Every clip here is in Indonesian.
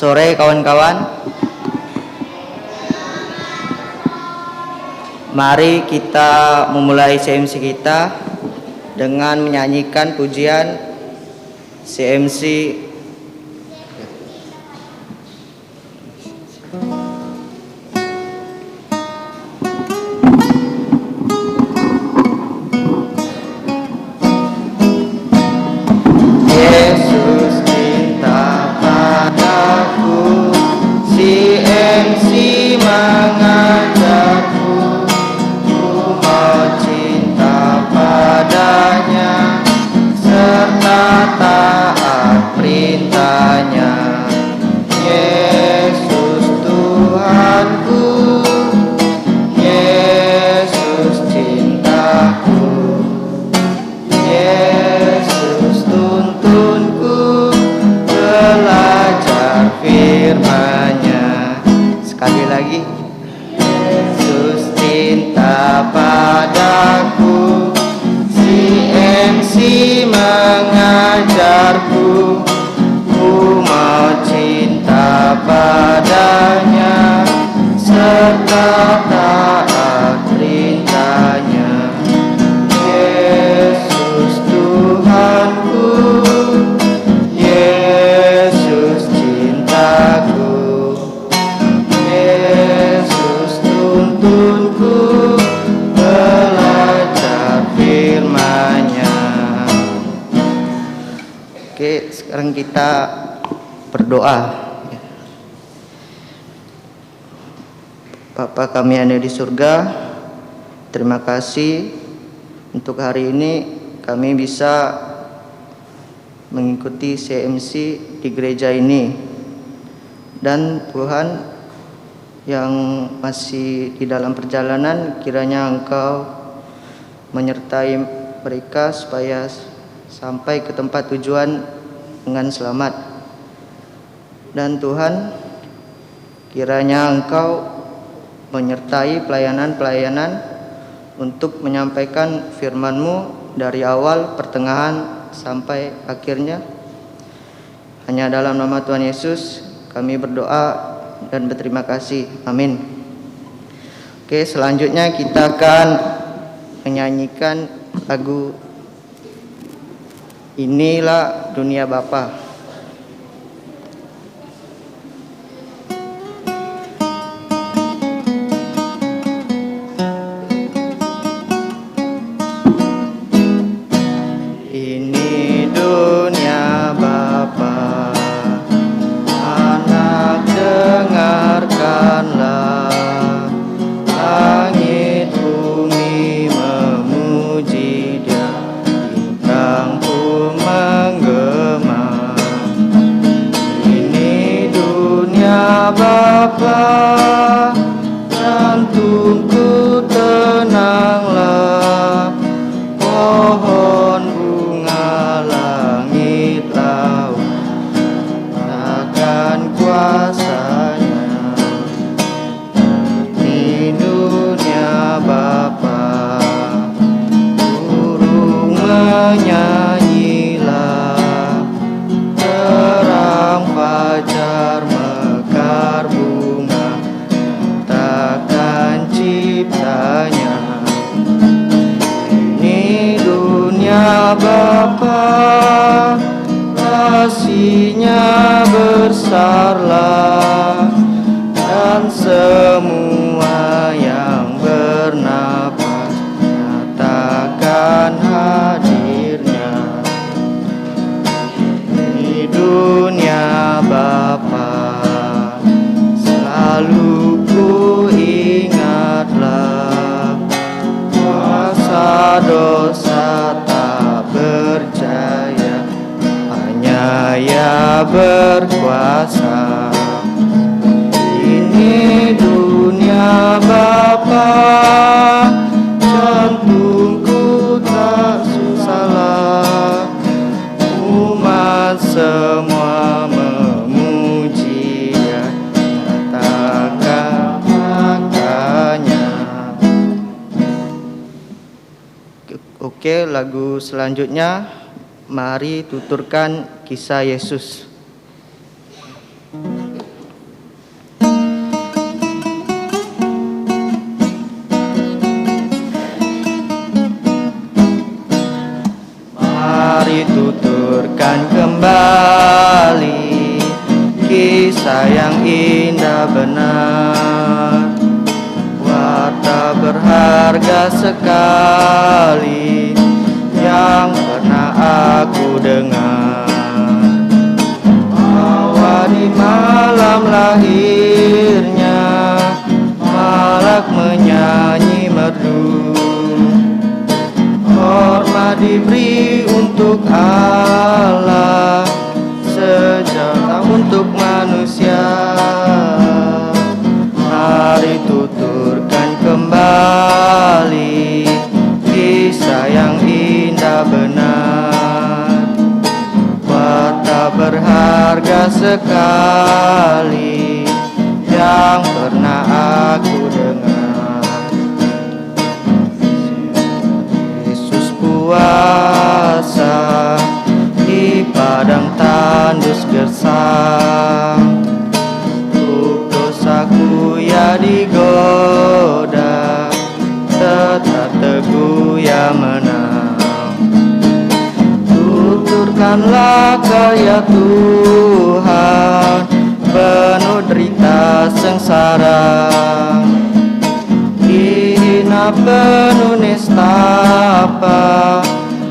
sore kawan-kawan. Mari kita memulai CMC kita dengan menyanyikan pujian CMC kita berdoa. Bapa kami yang ada di surga, terima kasih untuk hari ini kami bisa mengikuti CMC di gereja ini. Dan Tuhan yang masih di dalam perjalanan, kiranya Engkau menyertai mereka supaya sampai ke tempat tujuan dengan selamat. Dan Tuhan, kiranya Engkau menyertai pelayanan-pelayanan untuk menyampaikan firman-Mu dari awal, pertengahan, sampai akhirnya. Hanya dalam nama Tuhan Yesus kami berdoa dan berterima kasih. Amin. Oke, selanjutnya kita akan menyanyikan lagu Inilah Dunia Bapa. Ini dunia Bapa, anak dengarkanlah, langit bumi memuji Dia, bintang menggema. Ini dunia Bapa, jantungku tenanglah, pohon bunga langit laut takkan kuasanya. Ini dunia Bapa, burung menyanyilah, terang fajar mekar bunga, takkan ciptanya. Ini dunia Bapa, kasih-Nya besarlah, dan semua yang bernapas nyatakan hadirnya. Di dunia Bapa, selalu ku ingatlah, kuasa dosa tak berjaya, hanya Ya berkuasa. Ini dunia Bapa, jantungku tak susahlah, umat semua memuji Dia, nyatakan makanya. Oke, lagu selanjutnya mari tuturkan kisah Yesus. benar. Warta berharga sekali yang pernah aku dengar, bahwa di malam lahirnya malak menyanyi merdu. Hormat diberi untuk Allah, sejahtera untuk manusia. Mari tuturkan kembali kisah yang indah benar. Warta berharga sekali yang pernah aku dengar. Yesus puasa di padang tandus gersang, untuk dosaku ya digoda, tetap teguh ya menang. Tuturkanlah karya Tuhan, penuh derita sengsara, dihina penuh nestapa,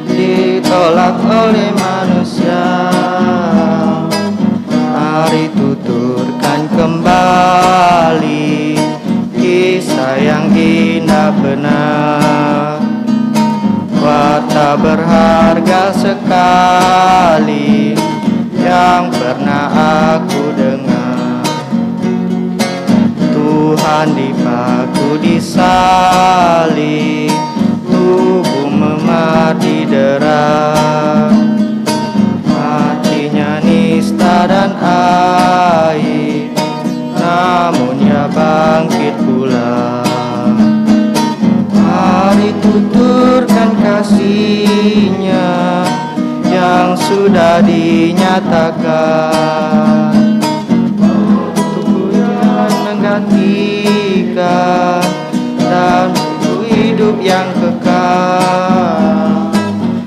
ditolak oleh manusia. Mari tuturkan kembali kisah yang indah benar. Warta berharga sekali yang pernah aku dengar. Tuhan dipaku disalib, tubuh memar didera, matinya nista dan air, namun ia bangkit pula. Mari tuturkan kasih-Nya yang sudah dinyatakan, untuk jalan menggantikan dan hidup yang kekal.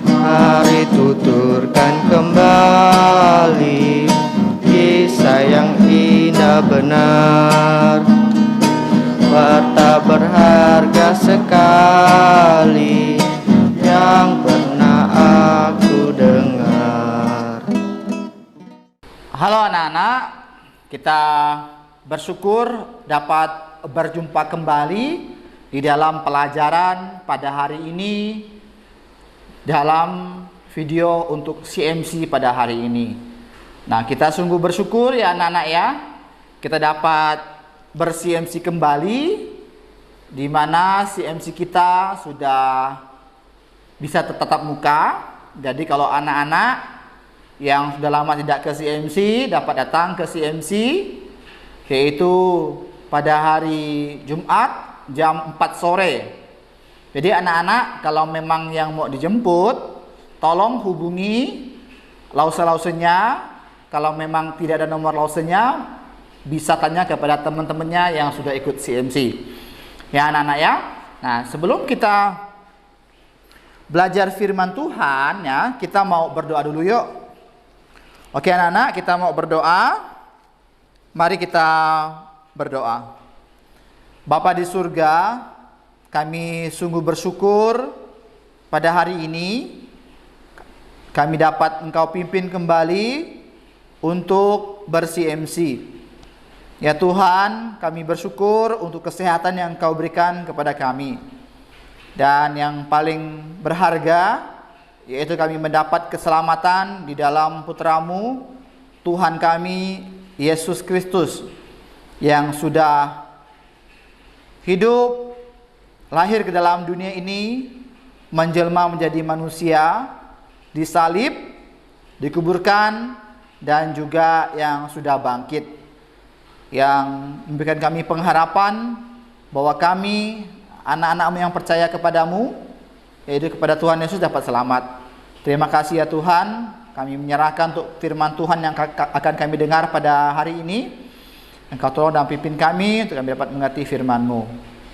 Mari tuturkan kembali kisah yang indah benar. Warta berharga sekali yang pernah aku dengar. Halo anak-anak, kita bersyukur dapat berjumpa kembali di dalam pelajaran pada hari ini, dalam video untuk CMC pada hari ini. Nah, kita sungguh bersyukur ya anak-anak ya, kita dapat ber-CMC kembali, di mana CMC kita sudah bisa tetap muka. Jadi kalau anak-anak yang sudah lama tidak ke CMC dapat datang ke CMC, yaitu pada hari Jumat jam 4 sore. Jadi anak-anak kalau memang yang mau dijemput, tolong hubungi lause-lausenya. Kalau memang tidak ada nomor lausenya, bisa tanya kepada teman-temannya yang sudah ikut CMC. Ya anak-anak ya. Nah, sebelum kita belajar firman Tuhan ya, kita mau berdoa dulu yuk. Oke anak-anak, kita mau berdoa. Mari kita berdoa. Bapa di surga, kami sungguh bersyukur pada hari ini kami dapat Engkau pimpin kembali untuk ber-CMC. Ya Tuhan, kami bersyukur untuk kesehatan yang Engkau berikan kepada kami. Dan yang paling berharga, yaitu kami mendapat keselamatan di dalam Putra-Mu, Tuhan kami, Yesus Kristus, yang sudah hidup, lahir ke dalam dunia ini, menjelma menjadi manusia, disalib, dikuburkan, dan juga yang sudah bangkit, yang memberikan kami pengharapan bahwa kami anak-anak-Mu yang percaya kepadamu, yaitu kepada Tuhan Yesus, dapat selamat. Terima kasih ya Tuhan, kami menyerahkan untuk firman Tuhan yang akan kami dengar pada hari ini. Engkau tolong dan pimpin kami untuk kami dapat mengerti firman-Mu.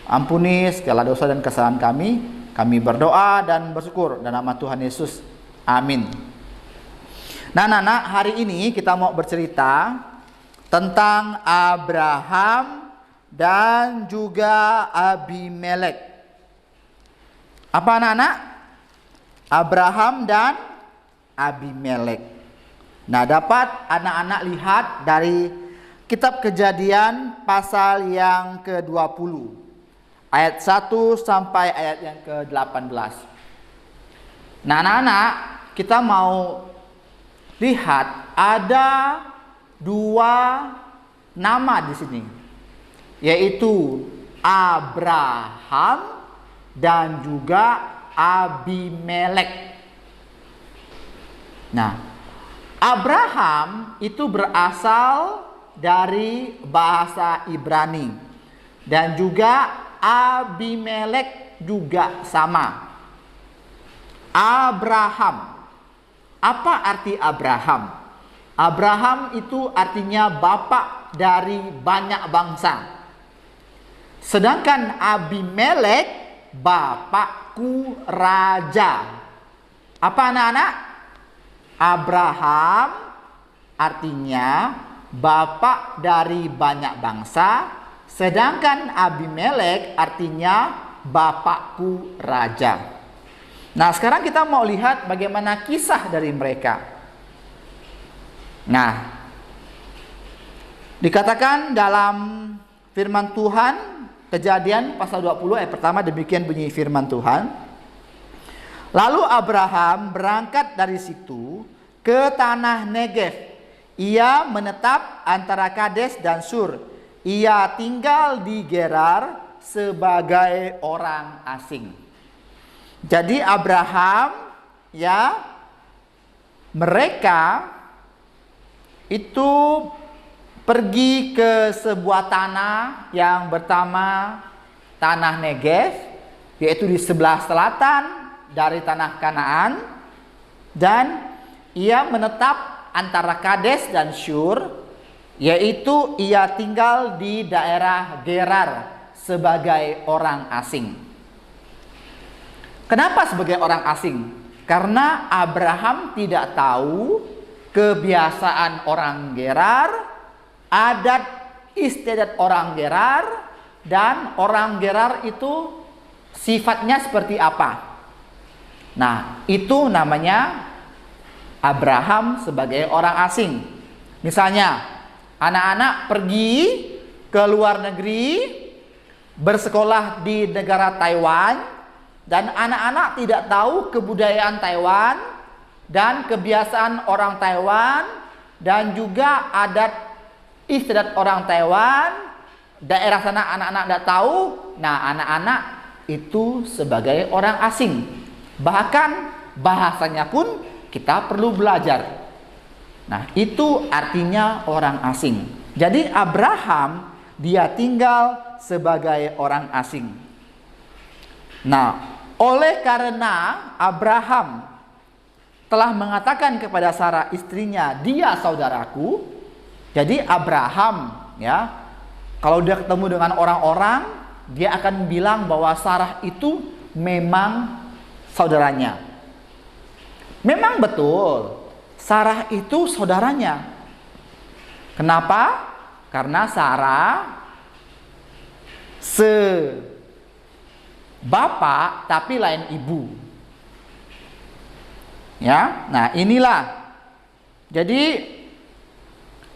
Ampuni segala dosa dan kesalahan kami. Kami berdoa dan bersyukur dalam nama Tuhan Yesus. Amin. Nah anak-anak, hari ini kita mau bercerita tentang Abraham dan juga Abimelek. Apa anak-anak? Abraham dan Abimelek. Nah, dapat anak-anak lihat dari kitab Kejadian pasal yang ke-20. Ayat 1 sampai ayat yang ke-18. Nah, anak-anak, kita mau lihat ada 2 nama di sini, yaitu Abraham dan juga Abimelek. Nah, Abraham itu berasal dari bahasa Ibrani, dan juga Abimelek juga sama. Abraham. Apa arti Abraham? Abraham itu artinya bapak dari banyak bangsa. Sedangkan Abimelek, bapakku raja. Apa anak-anak? Abraham artinya bapak dari banyak bangsa, sedangkan Abimelek artinya bapakku raja. Nah, sekarang kita mau lihat bagaimana kisah dari mereka. Nah, dikatakan dalam firman Tuhan, Kejadian pasal 20 ayat pertama, demikian bunyi firman Tuhan. Lalu Abraham berangkat dari situ ke tanah Negev. Ia menetap antara Kades dan Sur. Ia tinggal di Gerar sebagai orang asing. Jadi Abraham, ya, mereka itu pergi ke sebuah tanah yang bernama tanah Negev, yaitu di sebelah selatan dari tanah Kanaan, dan ia menetap antara Kades dan Syur, yaitu ia tinggal di daerah Gerar sebagai orang asing. Kenapa sebagai orang asing? Karena Abraham tidak tahu kebiasaan orang Gerar, adat istiadat orang Gerar, dan orang Gerar itu sifatnya seperti apa. Nah, itu namanya Abraham sebagai orang asing. Misalnya, anak-anak pergi ke luar negeri, bersekolah di negara Taiwan, dan anak-anak tidak tahu kebudayaan Taiwan dan kebiasaan orang Taiwan, dan juga adat istiadat orang Taiwan, daerah sana anak-anak tidak tahu. Nah, anak-anak itu sebagai orang asing. Bahkan bahasanya pun kita perlu belajar. Nah, itu artinya orang asing. Jadi Abraham, dia tinggal sebagai orang asing. Nah, oleh karena Abraham telah mengatakan kepada Sarah istrinya, dia saudaraku. Jadi Abraham, ya, kalau dia ketemu dengan orang-orang, dia akan bilang bahwa Sarah itu memang saudaranya. Memang betul, Sarah itu saudaranya. Kenapa? Karena Sarah sebapak tapi lain ibu. Ya, nah inilah. Jadi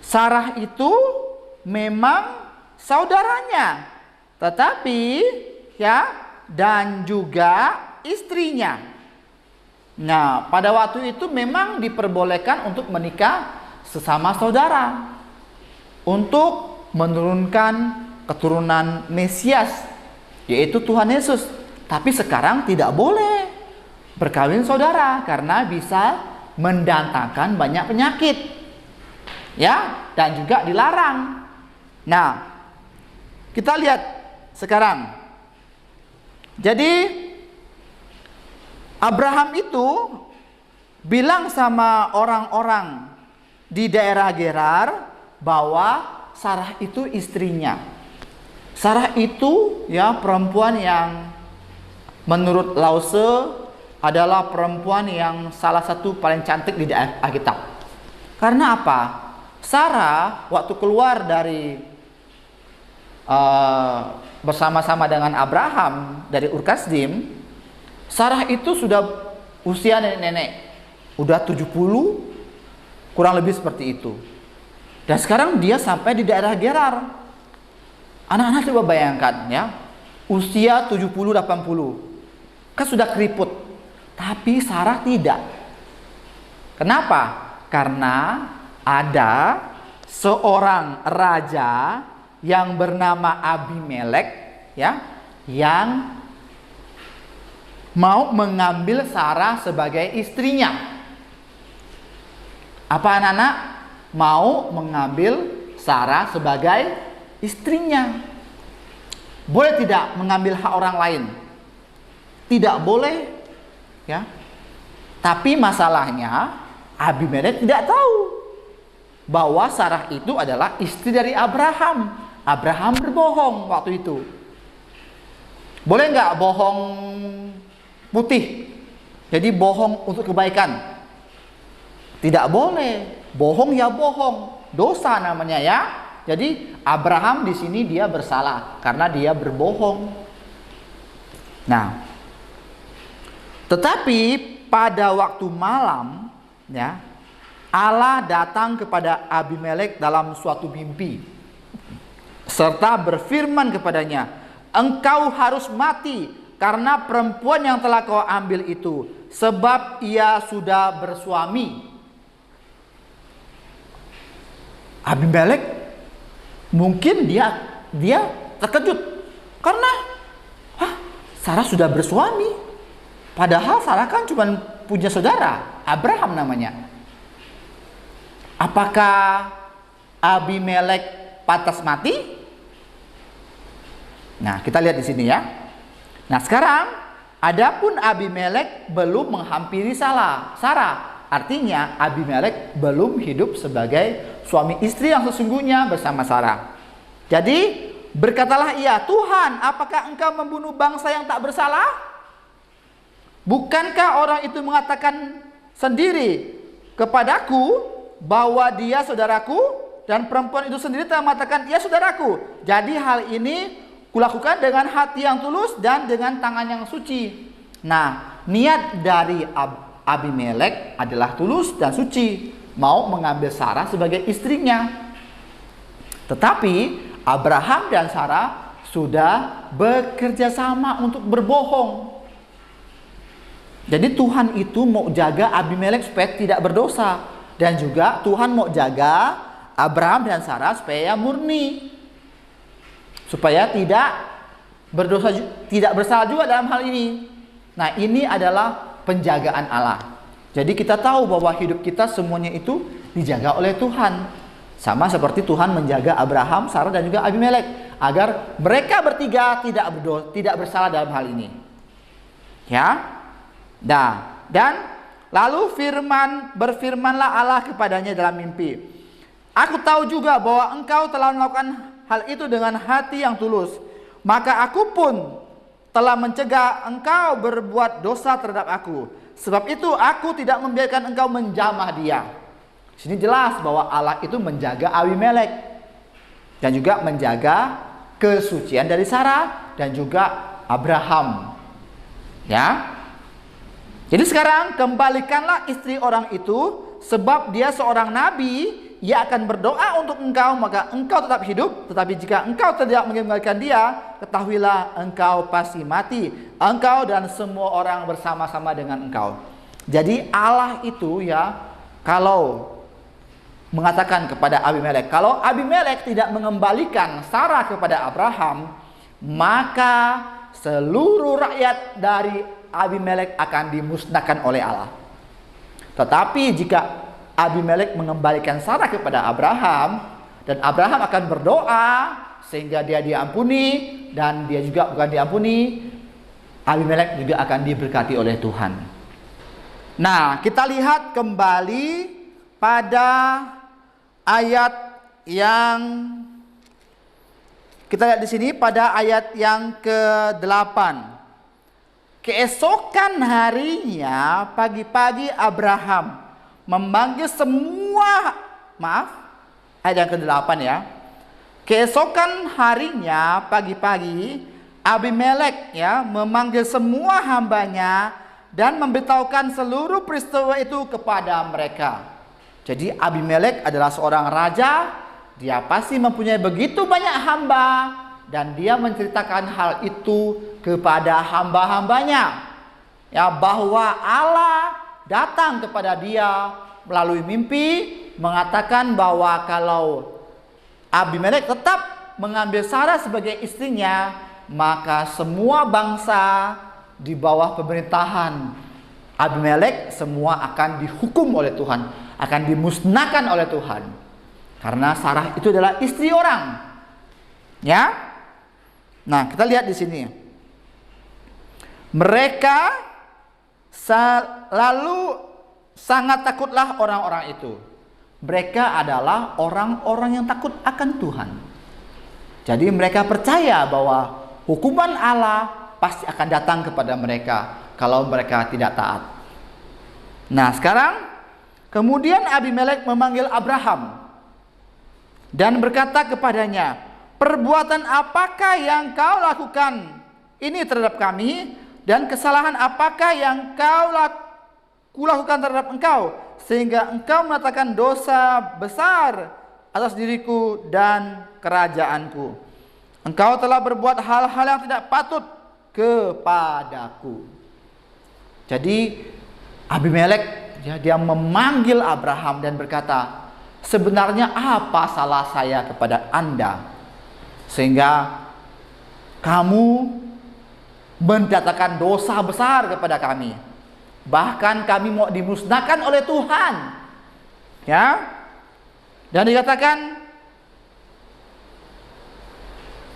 Sarah itu memang saudaranya, tetapi ya, dan juga istrinya. Nah, pada waktu itu memang diperbolehkan untuk menikah sesama saudara untuk menurunkan keturunan Mesias, yaitu Tuhan Yesus. Tapi sekarang tidak boleh berkawin saudara karena bisa mendatangkan banyak penyakit, ya, dan juga dilarang. Nah, kita lihat sekarang. Jadi Abraham itu bilang sama orang-orang di daerah Gerar bahwa Sarah itu istrinya. Sarah itu, ya, perempuan yang menurut Lause adalah perempuan yang salah satu paling cantik di Alkitab. Karena apa? Sarah waktu keluar dari bersama-sama dengan Abraham dari Ur Kasdim, Sarah itu sudah usia nenek-nenek, udah 70, kurang lebih seperti itu. Dan sekarang dia sampai di daerah Gerar. Anak-anak coba bayangkan ya, usia 70-80, kan sudah keriput. Tapi Sarah tidak. Kenapa? Karena ada seorang raja yang bernama Abimelek ya, yang mau mengambil Sarah sebagai istrinya. Apa anak-anak? Mau mengambil Sarah sebagai istrinya. Boleh tidak mengambil hak orang lain? Tidak boleh ya. Tapi masalahnya Abimelek tidak tahu bahwa Sarah itu adalah istri dari Abraham. Abraham berbohong waktu itu. Boleh nggak bohong putih? Jadi bohong untuk kebaikan? Tidak boleh. Bohong ya bohong. Dosa namanya ya. Jadi Abraham di sini dia bersalah karena dia berbohong. Nah, tetapi pada waktu malam ya, Allah datang kepada Abimelek dalam suatu mimpi serta berfirman kepadanya, engkau harus mati karena perempuan yang telah kau ambil itu, sebab ia sudah bersuami. Abimelek mungkin dia terkejut karena Sarah sudah bersuami, padahal Sarah kan cuma punya saudara Abraham namanya. Apakah Abimelek pantas mati? Nah, kita lihat di sini ya. Nah, sekarang adapun Abimelek belum menghampiri Sarah. Artinya Abimelek belum hidup sebagai suami istri yang sesungguhnya bersama Sarah. Jadi berkatalah ia, Tuhan, apakah engkau membunuh bangsa yang tak bersalah? Bukankah orang itu mengatakan sendiri kepadaku bahwa dia saudaraku, dan perempuan itu sendiri telah mengatakan ia saudaraku. Jadi hal ini kulakukan dengan hati yang tulus dan dengan tangan yang suci. Nah, niat dari Abimelek adalah tulus dan suci, mau mengambil Sarah sebagai istrinya. Tetapi Abraham dan Sarah sudah bekerja sama untuk berbohong. Jadi Tuhan itu mau jaga Abimelek supaya tidak berdosa, dan juga Tuhan mau jaga Abraham dan Sarah supaya murni, supaya tidak berdosa, tidak bersalah juga dalam hal ini. Nah, ini adalah penjagaan Allah. Jadi kita tahu bahwa hidup kita semuanya itu dijaga oleh Tuhan. Sama seperti Tuhan menjaga Abraham, Sarah dan juga Abimelek agar mereka bertiga tidak bersalah dalam hal ini. Ya. Nah, dan lalu berfirmanlah Allah kepadanya dalam mimpi. Aku tahu juga bahwa engkau telah melakukan hal itu dengan hati yang tulus. Maka aku pun telah mencegah engkau berbuat dosa terhadap aku. Sebab itu aku tidak membiarkan engkau menjamah dia. Di sini jelas bahwa Allah itu menjaga Abimelek dan juga menjaga kesucian dari Sarah dan juga Abraham. Ya. Jadi sekarang kembalikanlah istri orang itu, sebab dia seorang nabi, ia akan berdoa untuk engkau, maka engkau tetap hidup. Tetapi jika engkau tidak mengembalikan dia, ketahuilah engkau pasti mati, engkau dan semua orang bersama-sama dengan engkau. Jadi Allah itu ya, kalau mengatakan kepada Abimelek, kalau Abimelek tidak mengembalikan Sarah kepada Abraham, maka seluruh rakyat dari Abimelek akan dimusnahkan oleh Allah. Tetapi jika Abimelek mengembalikan Sarah kepada Abraham, dan Abraham akan berdoa sehingga dia diampuni, dan dia juga bukan diampuni, Abimelek juga akan diberkati oleh Tuhan. Nah, kita lihat kembali pada ayat yang kita lihat di sini, pada ayat yang ke-8. Keesokan harinya pagi-pagi Abraham memanggil Ayat yang ke-8 ya. Keesokan harinya pagi-pagi Abimelek ya memanggil semua hambanya dan memberitahukan seluruh peristiwa itu kepada mereka. Jadi Abimelek adalah seorang raja, dia pasti mempunyai begitu banyak hamba dan dia menceritakan hal itu kepada hamba-hambanya. Ya, bahwa Allah datang kepada dia melalui mimpi mengatakan bahwa kalau Abimelek tetap mengambil Sarah sebagai istrinya, maka semua bangsa di bawah pemerintahan Abimelek semua akan dihukum oleh Tuhan, akan dimusnahkan oleh Tuhan. Karena Sarah itu adalah istri orang. Ya. Nah, kita lihat di sini. Mereka lalu sangat takutlah orang-orang itu. Mereka adalah orang-orang yang takut akan Tuhan. Jadi mereka percaya bahwa hukuman Allah pasti akan datang kepada mereka kalau mereka tidak taat. Nah, sekarang kemudian Abimelek memanggil Abraham dan berkata kepadanya, "Perbuatan apakah yang kau lakukan ini terhadap kami, dan kesalahan apakah yang kau lakukan terhadap engkau, sehingga engkau mengatakan dosa besar atas diriku dan kerajaanku? Engkau telah berbuat hal-hal yang tidak patut kepadaku." Jadi Abimelek dia memanggil Abraham dan berkata, "Sebenarnya apa salah saya kepada Anda sehingga kamu mendatangkan dosa besar kepada kami? Bahkan kami mau dimusnahkan oleh Tuhan." Ya. Dan dikatakan,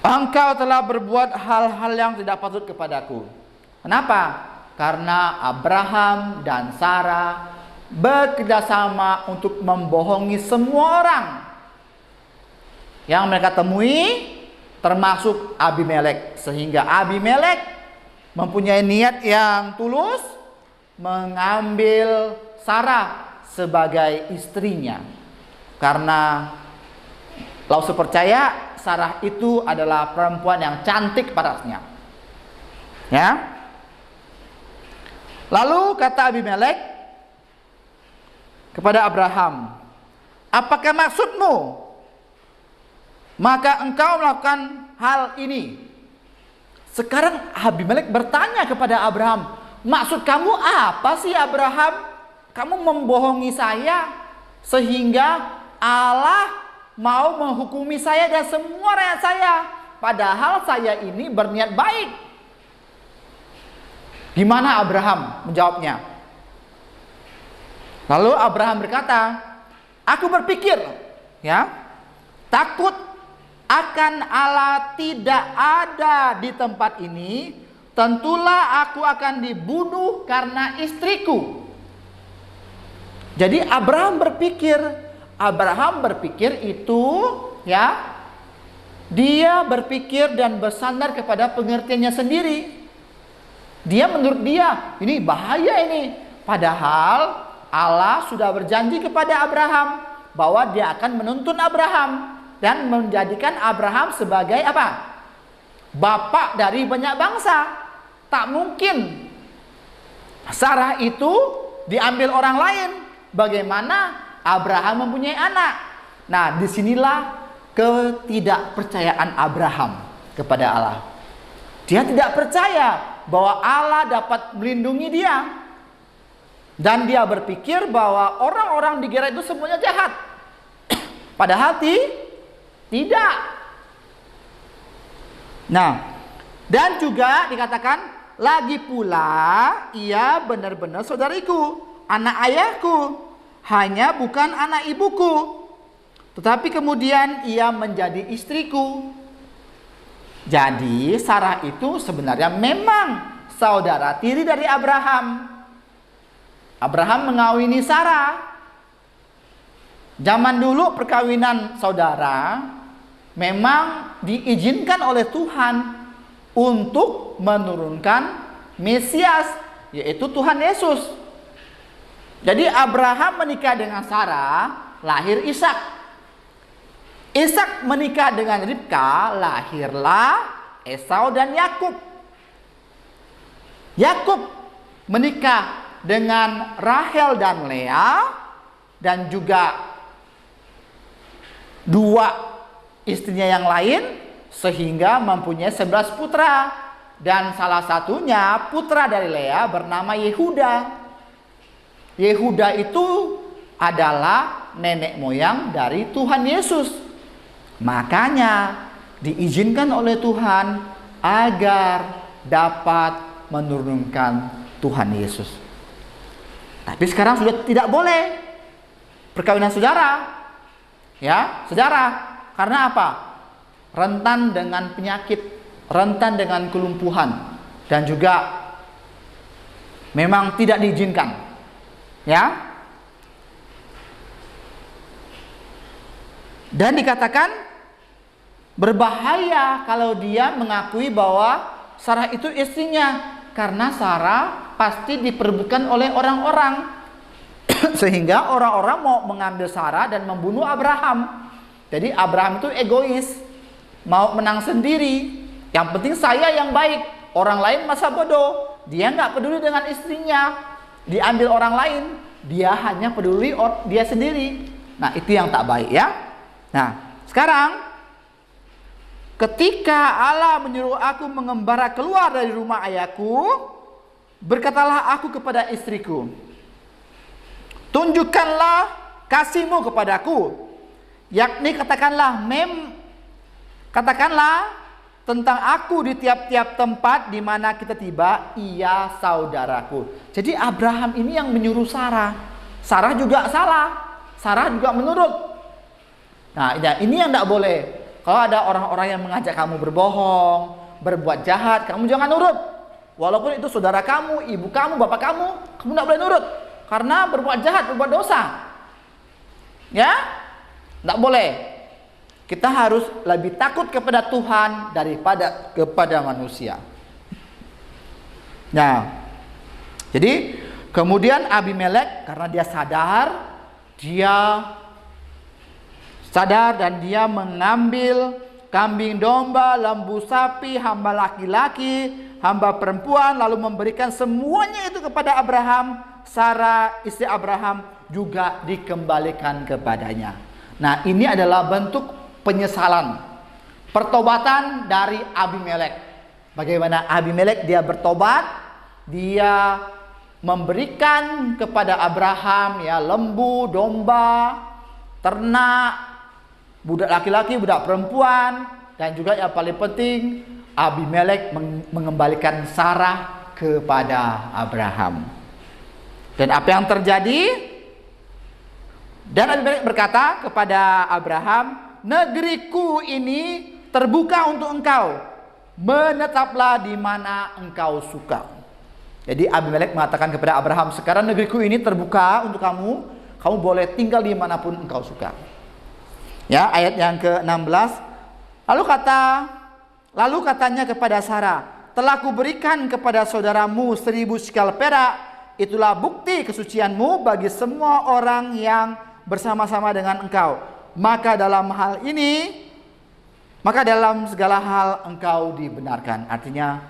"Engkau telah berbuat hal-hal yang tidak patut kepadaku." Kenapa? Karena Abraham dan Sarah bekerjasama untuk membohongi semua orang yang mereka temui, termasuk Abimelek. Sehingga Abimelek mempunyai niat yang tulus mengambil Sarah sebagai istrinya. Karena Lausu percaya Sarah itu adalah perempuan yang cantik parasnya. Ya. Lalu kata Abimelek kepada Abraham, "Apakah maksudmu? Maka engkau melakukan hal ini." Sekarang Abimelek bertanya kepada Abraham, "Maksud kamu apa sih Abraham? Kamu membohongi saya sehingga Allah mau menghukumi saya dan semua rakyat saya, padahal saya ini berniat baik." Gimana Abraham menjawabnya? Lalu Abraham berkata, "Aku berpikir, ya, takut akan Allah tidak ada di tempat ini, tentulah aku akan dibunuh karena istriku." Jadi Abraham berpikir itu, ya, dia berpikir dan bersandar kepada pengertiannya sendiri. Menurut dia ini bahaya ini. Padahal Allah sudah berjanji kepada Abraham bahwa dia akan menuntun Abraham dan menjadikan Abraham sebagai apa? Bapak dari banyak bangsa. Tak mungkin Sarah itu diambil orang lain. Bagaimana Abraham mempunyai anak? Nah, disinilah ketidakpercayaan Abraham kepada Allah. Dia tidak percaya bahwa Allah dapat melindungi dia. Dan dia berpikir bahwa orang-orang di Gerar itu semuanya jahat. Padahal tidak. Nah, dan juga dikatakan, "Lagi pula ia benar-benar saudariku, anak ayahku, hanya bukan anak ibuku. Tetapi kemudian ia menjadi istriku." Jadi Sarah itu sebenarnya memang saudara tiri dari Abraham. Abraham mengawini Sarah. Zaman dulu perkawinan saudara memang diizinkan oleh Tuhan untuk menurunkan Mesias, yaitu Tuhan Yesus. Jadi Abraham menikah dengan Sarah, lahir Ishak. Ishak menikah dengan Ribka, lahirlah Esau dan Yakub. Yakub menikah dengan Rahel dan Lea, dan juga dua istrinya yang lain, sehingga mempunyai 11 putra. Dan salah satunya putra dari Lea bernama Yehuda. Yehuda itu adalah nenek moyang dari Tuhan Yesus. Makanya diizinkan oleh Tuhan agar dapat menurunkan Tuhan Yesus. Tapi sekarang sudah tidak boleh perkawinan saudara. Ya, saudara. Karena apa? Rentan dengan penyakit, rentan dengan kelumpuhan, dan juga memang tidak diizinkan. Ya. Dan dikatakan berbahaya kalau dia mengakui bahwa Sarah itu istrinya, karena Sarah pasti diperebutkan oleh orang-orang sehingga orang-orang mau mengambil Sarah dan membunuh Abraham. Jadi Abraham itu egois, mau menang sendiri. Yang penting saya yang baik, orang lain masa bodoh. Dia nggak peduli dengan istrinya, diambil orang lain. Dia hanya peduli dia sendiri. Nah, itu yang tak baik ya. Nah, sekarang ketika Allah menyuruh aku mengembara keluar dari rumah ayahku, berkatalah aku kepada istriku, tunjukkanlah kasihmu kepadaku, yakni katakanlah tentang aku di tiap-tiap tempat di mana kita tiba, ia saudaraku. Jadi Abraham ini yang menyuruh Sarah. Sarah juga salah. Sarah juga menurut. Nah, ini yang tidak boleh. Kalau ada orang-orang yang mengajak kamu berbohong, berbuat jahat, kamu jangan nurut. Walaupun itu saudara kamu, ibu kamu, bapak kamu tidak boleh nurut. Karena berbuat jahat, berbuat dosa. Ya? Tidak boleh. Kita harus lebih takut kepada Tuhan daripada kepada manusia. Nah, jadi kemudian Abimelek karena dia sadar dan dia mengambil kambing domba, lembu sapi, hamba laki-laki, hamba perempuan, lalu memberikan semuanya itu kepada Abraham. Sarah istri Abraham juga dikembalikan kepadanya. Nah, ini adalah bentuk penyesalan, pertobatan dari Abimelek. Bagaimana Abimelek dia bertobat, dia memberikan kepada Abraham ya lembu, domba, ternak, budak laki-laki, budak perempuan, dan juga yang paling penting Abimelek mengembalikan Sarah kepada Abraham. Dan apa yang terjadi? Dan Abimelek berkata kepada Abraham, negeriku ini terbuka untuk engkau, menetaplah di mana engkau suka. Jadi Abimelek mengatakan kepada Abraham, sekarang negeriku ini terbuka untuk kamu, kamu boleh tinggal dimanapun engkau suka. Ya, ayat yang ke-16. Lalu katanya kepada Sarah, telah kuberikan kepada saudaramu 1000 shekel perak, itulah bukti kesucianmu bagi semua orang yang bersama-sama dengan engkau. Maka dalam segala hal engkau dibenarkan. Artinya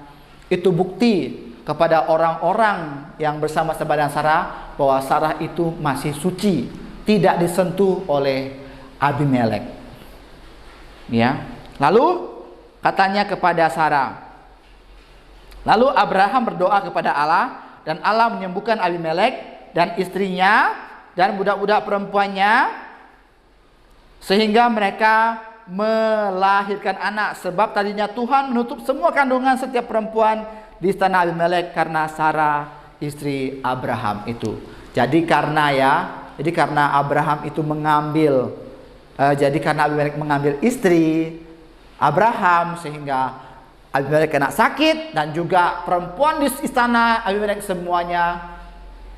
itu bukti kepada orang-orang yang bersama-sama dengan Sarah bahwa Sarah itu masih suci, tidak disentuh oleh Abimelek. Ya. Lalu katanya kepada Sarah. Lalu Abraham berdoa kepada Allah dan Allah menyembuhkan Abimelek dan istrinya dan budak-budak perempuannya sehingga mereka melahirkan anak, sebab tadinya Tuhan menutup semua kandungan setiap perempuan di istana Abimelek karena Sarah istri Abraham itu. Jadi karena Abraham itu karena Abimelek mengambil istri Abraham sehingga Abimelek kena sakit, dan juga perempuan di istana Abimelek semuanya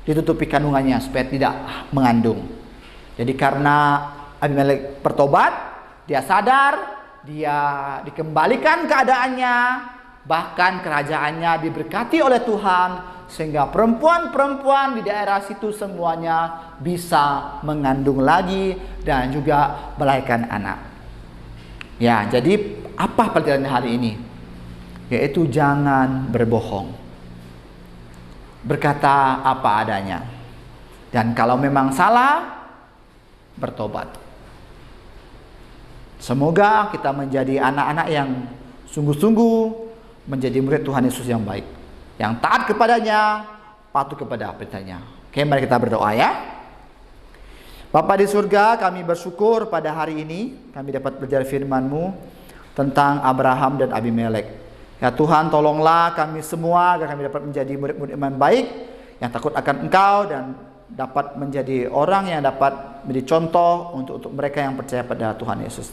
ditutupi kandungannya supaya tidak mengandung. Jadi karena Abimelek bertobat, dia sadar, dia dikembalikan keadaannya, bahkan kerajaannya diberkati oleh Tuhan sehingga perempuan-perempuan di daerah situ semuanya bisa mengandung lagi dan juga melahirkan anak. Ya, jadi apa pelajaran hari ini? Yaitu jangan berbohong. Berkata apa adanya. Dan kalau memang salah, bertobat. Semoga kita menjadi anak-anak yang sungguh-sungguh menjadi murid Tuhan Yesus yang baik, yang taat kepadanya, patuh kepada perintahnya. Oke, mari kita berdoa ya. Bapa di surga, kami bersyukur pada hari ini kami dapat belajar firman-Mu tentang Abraham dan Abimelek. Ya Tuhan, tolonglah kami semua agar kami dapat menjadi murid-murid iman baik yang takut akan Engkau dan dapat menjadi orang yang dapat menjadi contoh untuk mereka yang percaya pada Tuhan Yesus.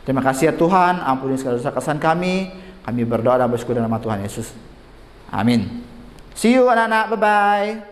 Terima kasih ya Tuhan, ampuni segala dosa kesalahan kami. Kami berdoa dan bersyukur dalam nama Tuhan Yesus. Amin. See you anak-anak, bye-bye.